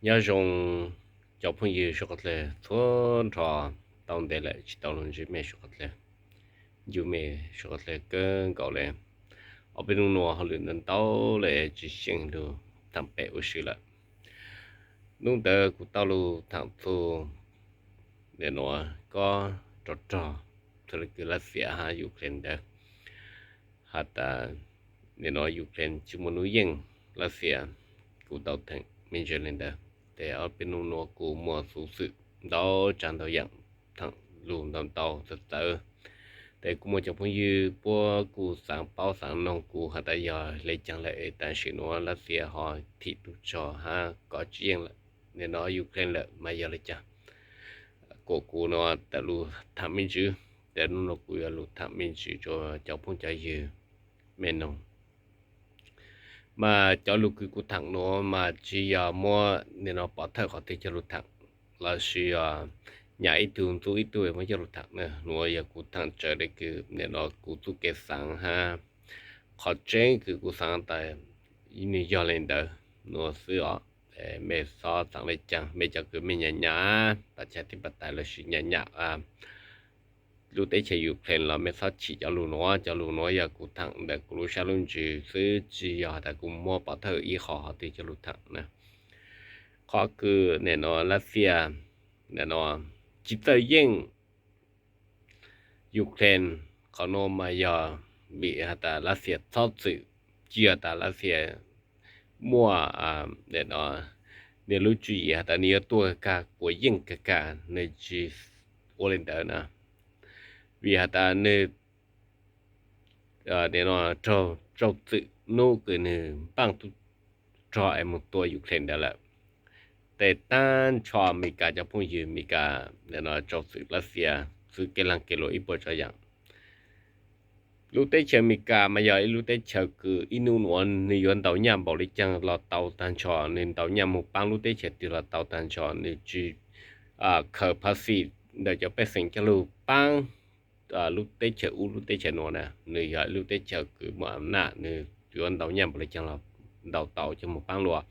nhớ dùng cho phong yêu số lệ thôn trò tao để lại chỉ tao luôn chỉ mẹ số lệ dù mẹ số lệ cơn cậu lệ ở bên nô họ luyện nên tao lệ chỉ xem được thằng bé ở xứ lệ lúc đó của tao lu thằng thu để nó có trò trò thôi cứ là phía ha Ukraine đó hạt để nó Ukraine chỉ muốn nuôi dân là phía của tàu thành mình chơi lên đó để ở bên nó của mua số sự đó chẳng đâu dạng thằng luôn tàu tàu thật sự để cũng một trong những như bữa của sáng bao sáng nông của hạt đại giờ lấy chẳng lại但是nó là phía họ thì tụ cho ha có chuyện là nên nó Ukraine là mà giờ lấy chẳng của nó tại lu thảm minh chứ để nó của lu thảm minh chứ cho cháu phong trái dư men nông mà cho lu của thằng nó mà chỉ mua nên nó bỏ thở khỏi thì cho lu thằng là sự nhà ít tuổi tuổi ít tuổi mới cho lu thằng nữa nó giờ của thằng trở đây cứ nên nó của tu cái sáng ha họ trên cứ của sáng tại ini giờ lên đó nó sửa mẹ so sáng lên chẳng mẹ cho cứ mình nhà và cha thì bắt tay là sự nhà lúc đấy chơi Ukraine là mấy phát chỉ cho lũ nó giờ cũng thằng để cũng lúc sau luôn chỉ cứ chỉ giờ ta cũng mua bảo thợ y họ thì cho lũ thằng nè họ cứ nè nó Russia nè nó chỉ tới yên Ukraine họ nó mà giờ bị ta Russia thoát sự chia ta Russia mua để nó để lưu chú ý ta nhiều tuổi cả của yên cả nơi chỉ ô lên đó nè vì ta nơi để nó cho tự nô cái này bằng tu cho em một tuổi Ukraine đó làแต่ต้านชอมีการจะพูดยืมมีการđể nó cho sự Russia sự cái lăng cái lối bộ cho rằng lúc đấy chờมีการmà giờ lúc đấy chờ cứ inu nuông ni yuan tàu nhầm bảo lý chăng là tàu tan cho nên tàu nhầm một bang lúc đấy chờ thì là tàu tan cho nên chỉ khởi phát sinh để cho bé sinh cho lúc bang lúc đấy chờ lúc đấy chờ nó nè người giờ lúc đấy chờ cứ mà nè người yuan tàu nhầm bảo lý chăng là tàu cho một bang luôn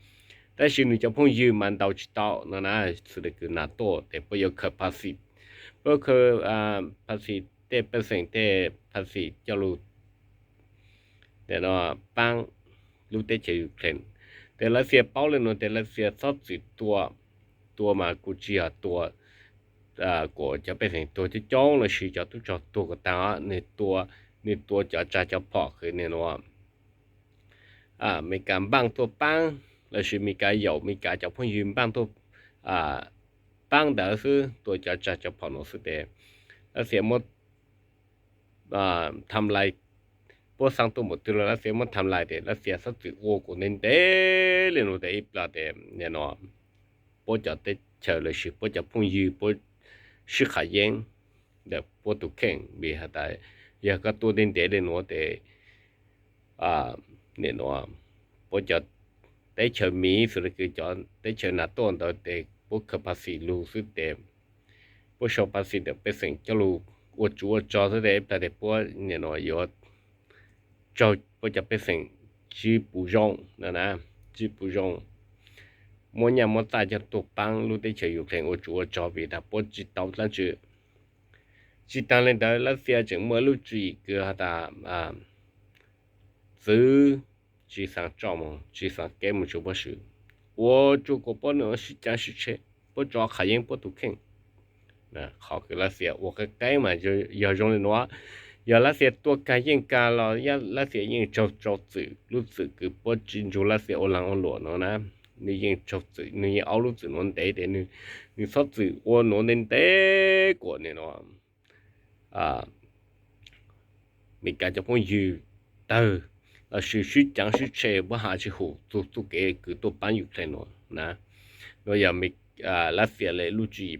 但是你就碰遇蛮到知道，那是那个拿多的，不有可怕事，不可怕事的本身的怕事叫路的那帮路的就有可能，แต่ละเสียเป้าเลยเนาะแต่ละเสียซอสสิตัวมากูเจียตัวกูจะเป็นสิ่งตัวที่จ้องเลยสิจะตัวจอตัวก็ตาในตัวจะพอคือเนี่ยเนาะมีการบังตัวปัง là sự mi cái dầu mi cái cho phong yếm bang tôi bang đỡ sư tôi cho phong nó sư để là sẽ mộtทำลายพวกsangตัวหมดตัวแล้วเสียมันทำลายเด็แล้วเสียสักจุดโอ้กูเน้นเด้เลยโน้ตเด้ปลาเด้เนี่ยเนาะพวกจะได้เฉลยสิพวกจะพุ่งยืพวกสิขายเองเดี๋ยวพวกตุกแข่งมีหาได้อยากก็ตัวเด่นเด้เลยโน้ตเด้เนี่ยเนาะพวกจะ để chờ Mỹ rồi cứ chọn để chờ NATO đó để bố capacity lu sức để bố capacity để bé sinh cho lu của chúa cho thế để tại để bố nhà nó có cho bố cho bé sinh chỉ bù rong nè chỉ bù rong mỗi nhà mỗi tài cho tổ bang lu để chờ yêu thành của chúa cho vì đã bố chỉ tàu lên chữ chỉ tăng lên đó là phía chừng mới lu chỉ cứ ta giữ chỉ sang trò mà chỉ sang cái một chỗ bớt sự, 我做过不能是讲是吃，不找客人不都肯，那好给那些我个改嘛就要用的话，要那些多改人干了，要那些人找字，路子个不进入那些我啷我罗了呢，你人找字，你熬路子弄得的你说字我弄得过呢咯，mình cả cho phong dư từ sự suy chẳng suy chế bất hạ chỉ hồ tu cái cứ tu bán dục thế nó nè rồi giờ mình lá phía lại lưu trì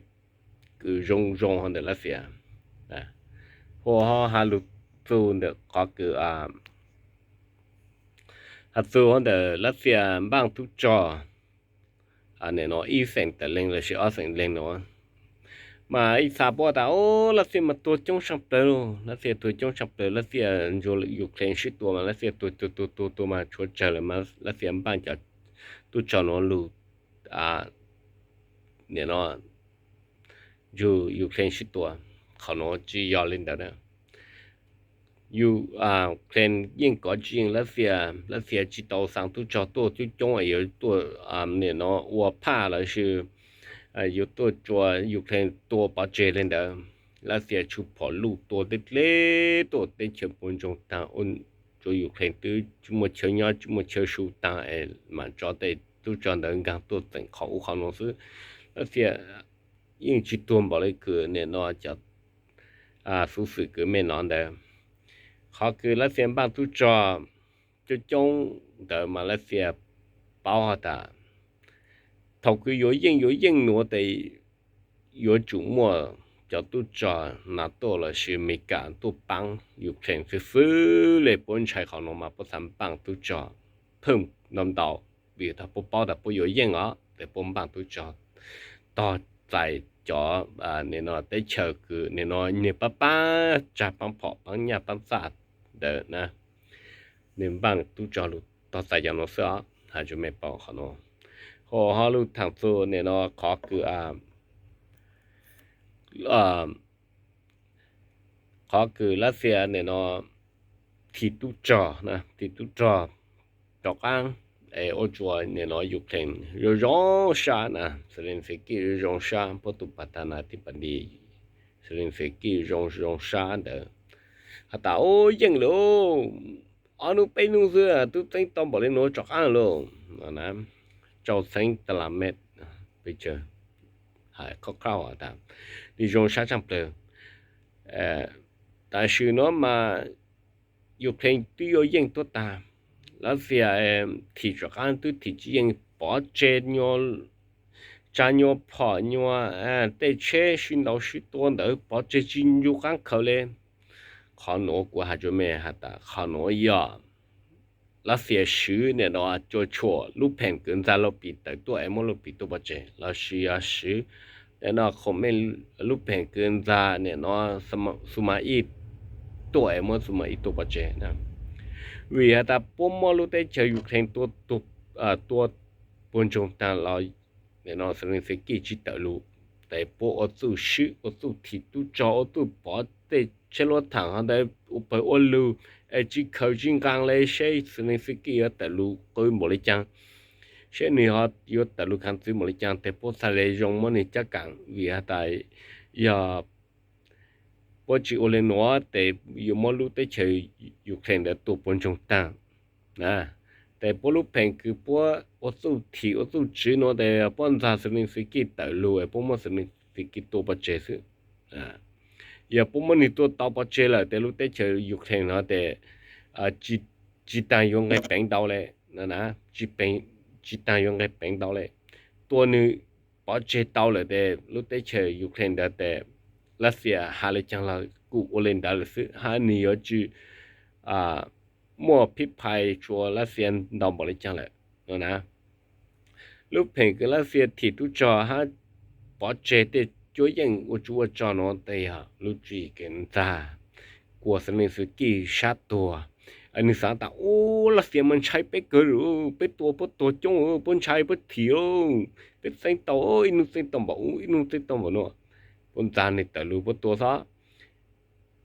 cứ rong hơn để lá phía nè hồ họ hà lưu tu được có cứ hà tu hơn để lá phía bằng tu cho này nó y sinh để lên là sự ở sinh lên nó mà ít sao bỏ ta ô là xem mà tôi trong sập tờ là xem tôi trong sập tờ là xem rồi dục lên shit tôi mà là xem tôi mà chúa trời là mà là xem ban cho tôi cho nó lù เนี่ยเนาะอยู่เคลนชิดตัวเขาเนาะจียอเล่นเด้อนะอยู่เคลนยิ่งก่อจริงรัสเซียจีโต上都找多最终也有多เนี่ยเนาะ我怕了是有多做อยู่เคลนตัวปัจเจเล่นเด้อรัสเซียชุบพอลูกตัวเล็กๆตัวเต็มเชิงปนจงตาอุ่น做อยู่เคลนตัวจุ่มเชียร์จุ่มเชียร์สูตามาจอได้都找到人家多等เขาเนาะ是รัสเซียยิ่งจิตตัวบ่เลยคือเนี่ยเนาะจะสู้สึกคือไม่นอนเด้อเขาคือรัสเซียบ้านทุกจอจะจงเดิมมารัสเซีย包下的头个有应我得有周末就都着拿到了是没干都帮有平时เลย本ใช้เขาลงมา不三帮都着เพิ่มน้ำดาวvì他不包的不有应啊แต่ผม帮都着ต่อใจจอเนี่ยเนาะได้เชิญคือเนี่ยเนาะเนี่ยป้าจะปังพอปังยาปังสาดเด้อนะเนี่ยบางตู้จอลูต่อใจอย่างเนาะเสือหาจะไม่เป่าเขาเนาะพอเขาลูทางตัวเนี่ยเนาะขอคือขอคือรัสเซียเนี่ยเนาะที่ตู้จอนะที่ตู้จอดอกอ้าง欧洲เนี่ยเนาะยูเครนร้องชานะเซเลนสกี้ร้องชาพอตุปัตนาธิปดีเซเลนสกี้ร้องชาเด้อฮะตาโอ้ยังโลอันนู้นไปนู่นเสือตุ้งเต็งต้องบอกเลยโน้จอกอ้างโลนะเจ้าเต็งตลาดเม็ดไปเจอหายคร่าวๆอ่ะตามดิร้องชาจังเปล่าแต่ชื่อเนาะมายูเครนตัวยังตัวตามรัสเซียที่จะการตัวที่จริงปอเจญอจานอพอยอแต่เชื่อชินเราชิตัวเด้อปอเจจินอยู่กันเขาเลยเขาหนูกูหาจะไม่หาตาเขาหนูยารัสเซียชื่อเนี่ยเนาะจะชัวลูกแผ่นเกินใจเราปิดแต่ตัวเราปิดตัวปอเจเราชื่อชื่อแต่เนาะเขาไม่ลูกแผ่นเกินใจเนี่ยเนาะสมัยตัวสมัยตัวปอเจนะvì ta bom mò lúc đấy chơi Ukraineตัวบนจงตาเราเนี่ยเนาะแสดงสกิจิตตลุแต่พวกตู้ชื่อตู้ที่ตู้จอตู้ปอแต่เชลล์ถังเขาได้อุปโอลูจีเขาจริงกลางเลยใช่แสดงสกิแต่ลูก็หมดเลยจังใช่เนี่ยเขาอยู่แต่ลูคันซื้อหมดเลยจังแต่พวกทะเลยงมันนี่จะกังvì taอย่าพอจีโอเลนัวแต่อยู่มอลูแต่เฉยอยู่แข่งแต่ตัวปนจงตั้งนะแต่พอลูกแข่งคือพวกอสู้ที่อสู้จีโนแต่ปนซาสนิสิกิตลูพวกมันสนิสิกิตัวปัจเจสุอย่าพวกมันนี่ตัวต่อปัจเจละแต่ลูกแต่เฉยอยู่แข่งนะแต่จีตังยงไงแปลงดาวเลยนะจีตังยงไงแปลงดาวเลยตัวนึงปัจเจดาวเลยแต่ลูกแต่เฉยอยู่แข่งแต่รัสเซียหาเลยจังเรากูโอเลนดาลส์หานี่ยจูมั่วพิพายชัวรัสเซียดอมบอกเลยจังเลยนะลูกเพลงก็รัสเซียที่ทุจอฮะปอเจเตช่วยยังอุจวจอนอนเตะลูกจีกันจ้ากลัวสนิสกี้ชัดตัวอันนี้สารตาโอ้รัสเซียมันใช้ไปเกินไปตัวจงปนใช้ไปเถียวไปเส้นโตอินุเส้นตอมบอกอินุเส้นตอมบอกเนาะปนจานในแต่รู้ว่าตัวซะ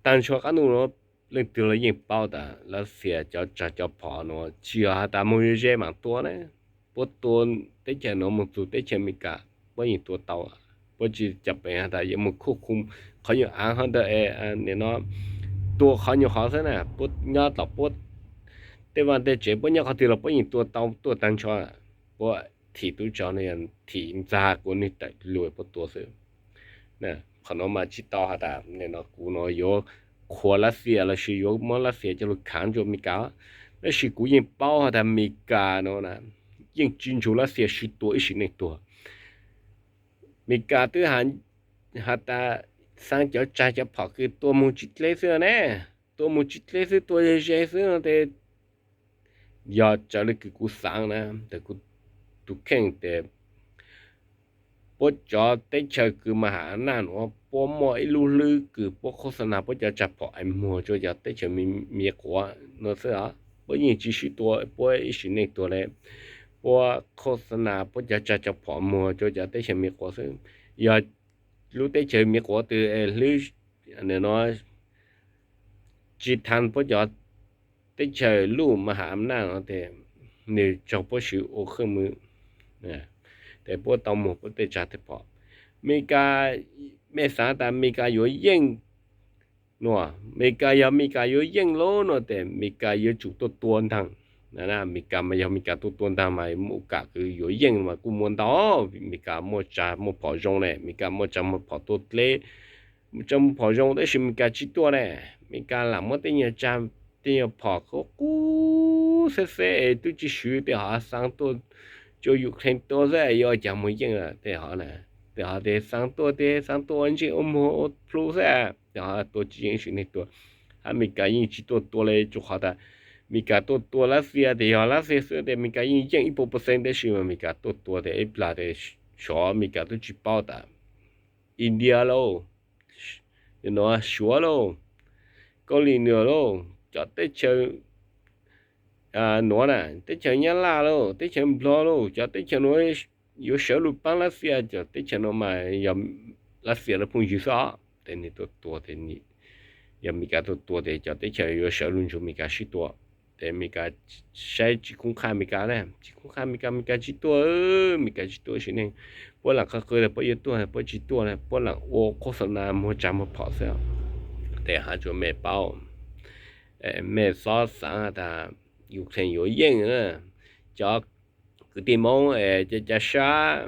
但说กันนู้นเรื่องตัวยิ่งเป้าแต่แล้วเสียจะพอเนาะเชื่อแต่มันเยอะมากตัวเนี่ยปวดตัวแต่เจ้าเนาะมันตัวแต่เจ้ามีกะว่ายิ่งตัวเต่าปวดจีจะไปแต่ยังมันควบคุมเขาอยู่อ่างเขาแต่เนี่ยเนาะตัวเขาอยู่เขาซะนะปวดยอดต่อปวดแต่ว่าแต่เจ็บปวดยอดเขาตีเราปวดยิ่งตัวเต่าตัวตันชัวปวดที่ตัวจอเนี่ยที่จากวนนี่แต่รวยปวดตัวเสือเนี่ยขนมมาชิตอหาตาเนี่ยเนาะกูเนาะโยขวรัสเซียละชิโยมอรัสเซียจะลุขันจมีกาแล้วชิกูยังเป้าหาตามีกาเนาะนะยังจินจูรัสเซียชิตัวอีชิในตัวมีกาตัวหันหาตาสร้างเจ้าใจจะพอคือตัวมูจิตเลเสือเนี่ยตัวมูจิตเลเสือตัวเจเสือแต่ยอดจะเลยคือกูสร้างนะแต่กูตุแข่งแต่ปวดจอเตเชอคือมหาหน้าหนูปวมอยลูลือคือปวโฆษณาปวจะจับพอไอมัวจะเตเชอมีกว่าเนอะเสือปวยิ่งจีชิตัวปวอีสิในตัวเลยป我可是那不叫泡沫，就叫得些美国是要如得些美国的绿那喏，只谈不叫得些路嘛还那的，你就不是我很么，แต่พวกตอมพวกเตจัดพอมีกาไม่สาแต่มีกาอยู่ยิ่งนัวมีกาอยู่ยิ่งโลนัวแต่มีกาอยู่จุดตัวทางนะมีกาไม่ยอมมีกาตัวทางมามุกาคืออยู่ยิ่งมากูมันต่อมีกามัวจ่ามัวพอจงเลยมีกามัวจ่ามัวพอตัวเล่จำพอจงได้ชิมีกาจิตตัวเลยมีกาหลังมัวเตียจ่าเตียพอเขากูเซ่ตัวจิชูเดี๋ยวหาสังตัว 就有很多人要讲没劲啊，对好呢，对好的上多人群我们plus噻，对好多几人群的多，还没干人去多嘞就好的，没干多了些的好了些是的，没干人讲100%的是没干多的，一拉的小没干都去报的，India 咯，you know 小咯，高丽鸟咯，叫得成。nó nè tới chờ nhà la luôn tới chờ lo luôn cho tới chờ nó有小路帮拉些就tới chờ nó mà要拉些了碰遇上แต่นี่ตัวแต่นี่ยังมีการตัวแต่จะtới chờ有小路就มีการ许多แต่มีการใช้จีคงค่ามีการเนี่ยจีคงค่ามีการจีตัวมีการจีตัวสิเนี่ยพวกหลังเขาเคยเลยพวกยี่ตัวพวกจีตัวเนี่ยพวกหลังโอ้โฆษณามัวจำมัวพอเสียแต่หาจะไม่เป้าไม่ซอสสั่งแต่有成有影啊，叫个地方叫啥？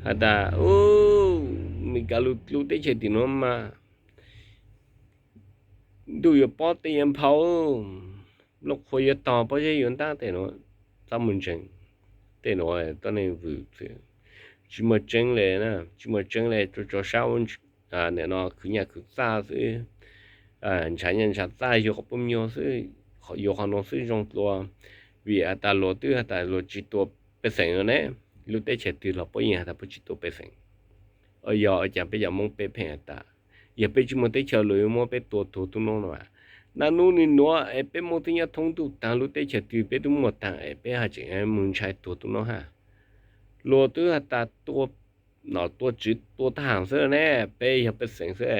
好的哦，你家路得去地方嘛，都有包的人跑哦，落回要当包些用当的喏，咱们整，的喏当然不是，只么整嘞呢，只么整嘞就做啥问题啊？那喏去年去啥子？产业啥啥有好不妙是。有可能是用ตัวvì ta lo tư ta lo chỉตัวเป็นสิ่งนั้นlúc đấy chỉ từ là bao nhiêu ta chỉตัวเป็นสิ่งgiờ chẳng bây giờ mongเป็นแพงta giờ bây giờ mình tới chờ lối mongเป็นตัวน้องmàนั่นนู่นนี่เป็นมองที่ยังทงตุต่างlúc đấy chỉ từเป็นตัวหมดต่างเป็นหาจังมึงใช้ตัวน้องฮะโลtư taตัวจิตตัวทางเสื้อเนี่ยเป็นยังเป็นสิ่งเสื้อ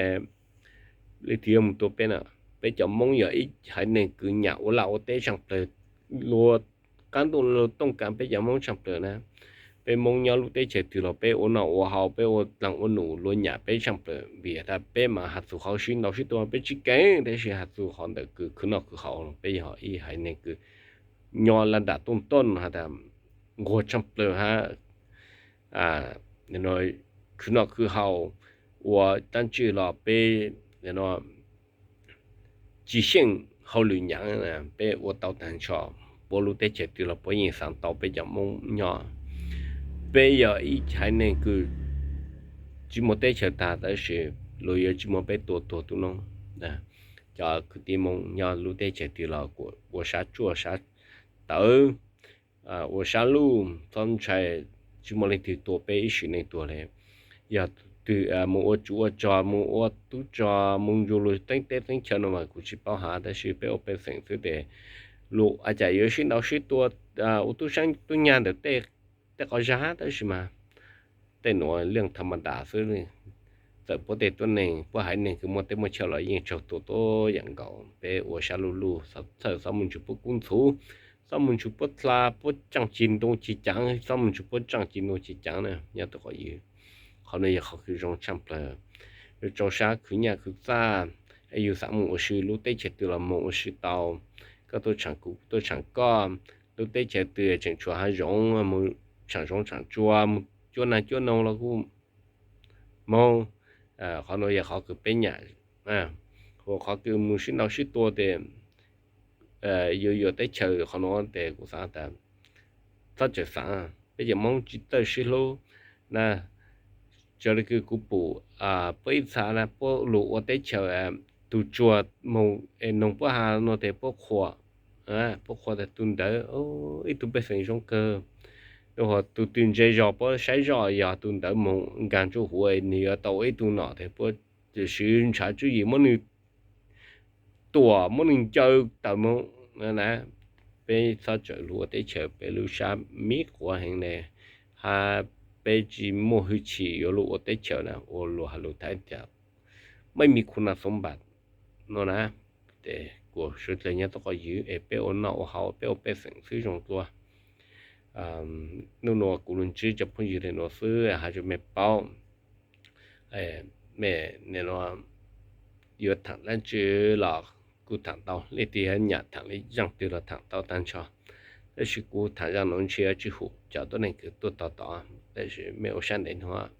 เลยที่มันตัวเป็นอ่ะbây giờ mong giờ ít hãy nên cứ nhậu là ô tế chẳng tới lúa cán đồ lúa tông cán bây giờ mong chẳng tới nè bây mong nhau lúc tế chạy từ là bây ô nào ô hào bây ô lăng ô nụ lúa nhà bây chẳng tới vì ta bây mà hạt số hào xin đâu xin tôi bây chỉ cái đấy là hạt số họ được cứ nào cứ hào bây giờ ít hãy nên cứ nhau là đã tôn hạt ta ngồi chẳng tới ha nên nói cứ nào cứ hào vàตั้งชื่อlà bây nên nói chỉ sinh hậu luyện nhãn nè bé ô tàu tàn trò bố lú tê chết từ là bố nhìn sang tàu bây giờ mong nhỏ bây giờ ít hai nên cứ chỉ một tê chết ta đó là lối giờ chỉ một bé tổ tụ nông nè cho cứ đi mong nhỏ lú tê chết từ là của sát chua sát tớ của sát lu xong chạy chỉ một lần thì tổ bé ít này tổ này giờ từ một chỗ cho một tu cho mong du lịch tính tế tính chân mà cũng chỉ bảo hạแต่是被我被省去的路而且有些老师多我都想都念的แต่ก็ช้าแต่是嘛แต่หนูเรื่องธรรมดาซื้อเลยแต่พอเด็กตัวหนึ่งพอหายหนึ่งคือมันเต็มมาเชื่อเลยยังชอบตัวอย่างเก่าไป我下路สามมุนจุบกุ้งถูสามมุนจุบลาปจังจินตรงจีจังสามมุนจุบจังจินตรงจีจังเนี่ยยังตัวก็อยู่เขาเนี่ยเขาคือรองแชมป์เลยจอชาคือเนี่ยคือซ่าอายุ30ชื่อรู้ได้เจ็ดตัวละมงชื่อเตาก็ตัวฉันกูตัวฉันก็รู้ได้เจ็ดตัวจังชัวหายงมึงฉันรองฉันจัวมึงจัวนั่นจัวนองแล้วกูมองเขาเนี่ยเขาคือเป็นเนี่ยเขาคือมึงชื่อเราชื่อตัวเดิมอยู่ได้เจอเขาเนี่ยแต่กูสั่งแต่ถ้าจะสั่งไปจะมองจิตใจสิโลนะcho nên cái cú bù bây giờ là bố lũ ở đây chờ tụ chùa mong nông bố hà nó để bố khoa bố khoa để tuần tới ít tụ bây giờ trong cơ rồi họ tụ tuần chơi trò bố sai trò giờ tuần tới mong gan chú huệ nhiều tàu ít tụ nọ thì bố chỉ sử trả chú gì muốn người tua muốn người chơi tàu mong nè bé sao chợ lúa để chợ bé lúa sa mít của hàng này ha bé chỉ mua hư chỉ ở lúa để chợ nè ở lúa hà lúa thái chợไม่มีคุณสมบัติเนาะนะแต่กูสุดเลยเนี่ยต้องก็ยื้อเป้เอาเนาะเขาเป้เอาไปสั่งซื้อตรงตัวนู่นน่ะกูลุนจื้อจะพูดยื้อเลยเนาะซื้อหาจะไม่เป้าแม่เนี่ยเนาะอยู่ถังแล้วจื้อหลอกกูถังเตาเลยตีให้หยาดถังเลยยังตีเราถังเตาตั้งชอ但是กูถังยังน้องเชื่อจื้อหูเจ้าตัวนี้คือตัวต่อแต่是没有上的话